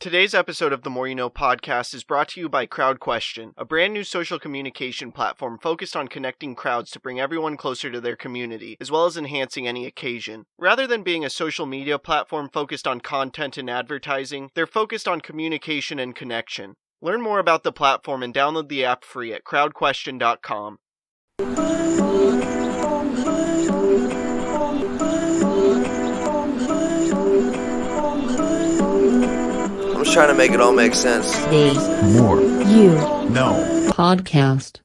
Today's episode of the More You Know podcast is brought to you by CrowdQuestion, a brand new social communication platform focused on connecting crowds to bring everyone closer to their community, as well as enhancing any occasion. Rather than being a social media platform focused on content and advertising, they're focused on communication and connection. Learn more about the platform and download the app free at crowdquestion.com. I'm just trying to make it all make sense. The More You Know podcast.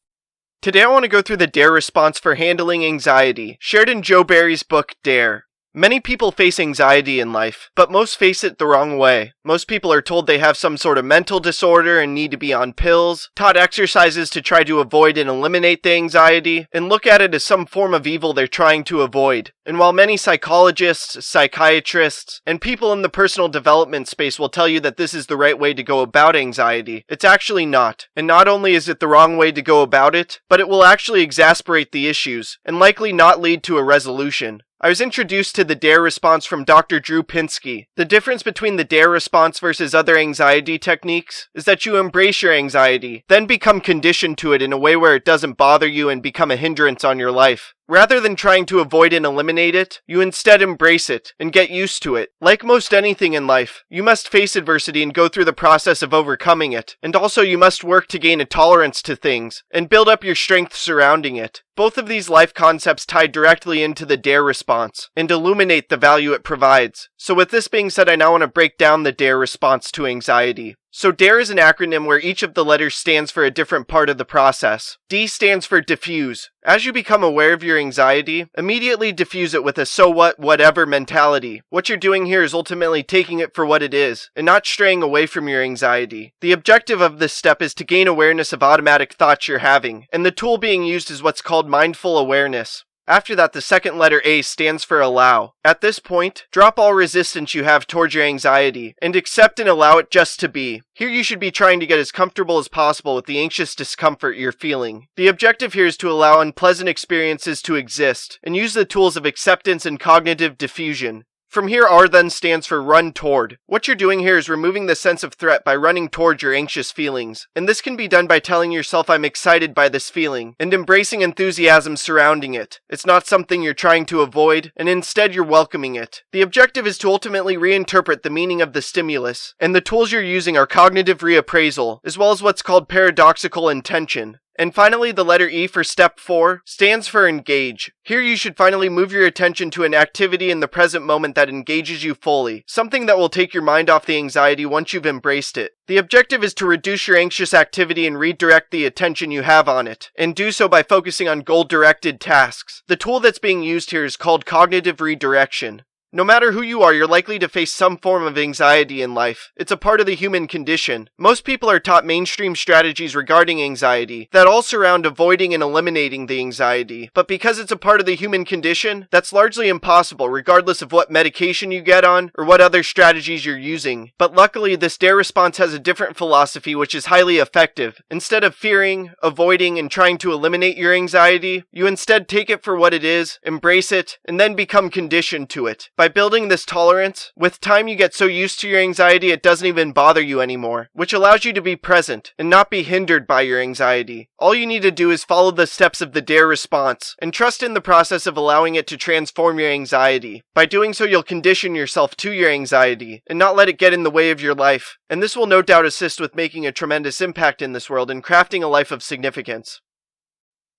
Today I want to go through the DARE response for handling anxiety, shared in Joe Barry's book, DARE. Many people face anxiety in life, but most face it the wrong way. Most people are told they have some sort of mental disorder and need to be on pills, taught exercises to try to avoid and eliminate the anxiety, and look at it as some form of evil they're trying to avoid. And while many psychologists, psychiatrists, and people in the personal development space will tell you that this is the right way to go about anxiety, it's actually not. And not only is it the wrong way to go about it, but it will actually exacerbate the issues, and likely not lead to a resolution. I was introduced to the DARE response from Dr. Drew Pinsky. The difference between the DARE response versus other anxiety techniques is that you embrace your anxiety, then become conditioned to it in a way where it doesn't bother you and become a hindrance on your life. Rather than trying to avoid and eliminate it, you instead embrace it and get used to it. Like most anything in life, you must face adversity and go through the process of overcoming it. And also you must work to gain a tolerance to things and build up your strength surrounding it. Both of these life concepts tie directly into the DARE response and illuminate the value it provides. So with this being said, I now want to break down the DARE response to anxiety. So DARE is an acronym where each of the letters stands for a different part of the process. D stands for diffuse. As you become aware of your anxiety, immediately diffuse it with a so what, whatever mentality. What you're doing here is ultimately taking it for what it is, and not straying away from your anxiety. The objective of this step is to gain awareness of automatic thoughts you're having, and the tool being used is what's called mindful awareness. After that, the second letter A stands for allow. At this point, drop all resistance you have towards your anxiety, and accept and allow it just to be. Here you should be trying to get as comfortable as possible with the anxious discomfort you're feeling. The objective here is to allow unpleasant experiences to exist, and use the tools of acceptance and cognitive diffusion. From here, R then stands for run toward. What you're doing here is removing the sense of threat by running toward your anxious feelings. And this can be done by telling yourself I'm excited by this feeling, and embracing enthusiasm surrounding it. It's not something you're trying to avoid, and instead you're welcoming it. The objective is to ultimately reinterpret the meaning of the stimulus, and the tools you're using are cognitive reappraisal, as well as what's called paradoxical intention. And finally, the letter E for step 4 stands for engage. Here you should finally move your attention to an activity in the present moment that engages you fully, something that will take your mind off the anxiety once you've embraced it. The objective is to reduce your anxious activity and redirect the attention you have on it, and do so by focusing on goal-directed tasks. The tool that's being used here is called cognitive redirection. No matter who you are, you're likely to face some form of anxiety in life. It's a part of the human condition. Most people are taught mainstream strategies regarding anxiety that all surround avoiding and eliminating the anxiety. But because it's a part of the human condition, that's largely impossible regardless of what medication you get on or what other strategies you're using. But luckily, this DARE response has a different philosophy which is highly effective. Instead of fearing, avoiding, and trying to eliminate your anxiety, you instead take it for what it is, embrace it, and then become conditioned to it. By building this tolerance, with time you get so used to your anxiety it doesn't even bother you anymore, which allows you to be present and not be hindered by your anxiety. All you need to do is follow the steps of the DARE response and trust in the process of allowing it to transform your anxiety. By doing so, you'll condition yourself to your anxiety and not let it get in the way of your life. And this will no doubt assist with making a tremendous impact in this world and crafting a life of significance.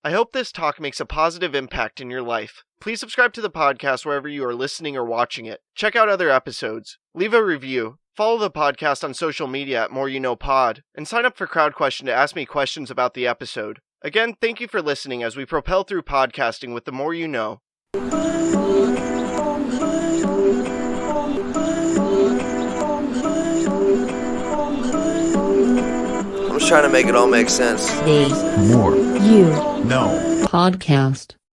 I hope this talk makes a positive impact in your life. Please subscribe to the podcast wherever you are listening or watching it. Check out other episodes. Leave a review. Follow the podcast on social media at More You Know Pod. And sign up for CrowdQuestion to ask me questions about the episode. Again, thank you for listening as we propel through podcasting with the More You Know. I'm just trying to make it all make sense. The More You Know podcast.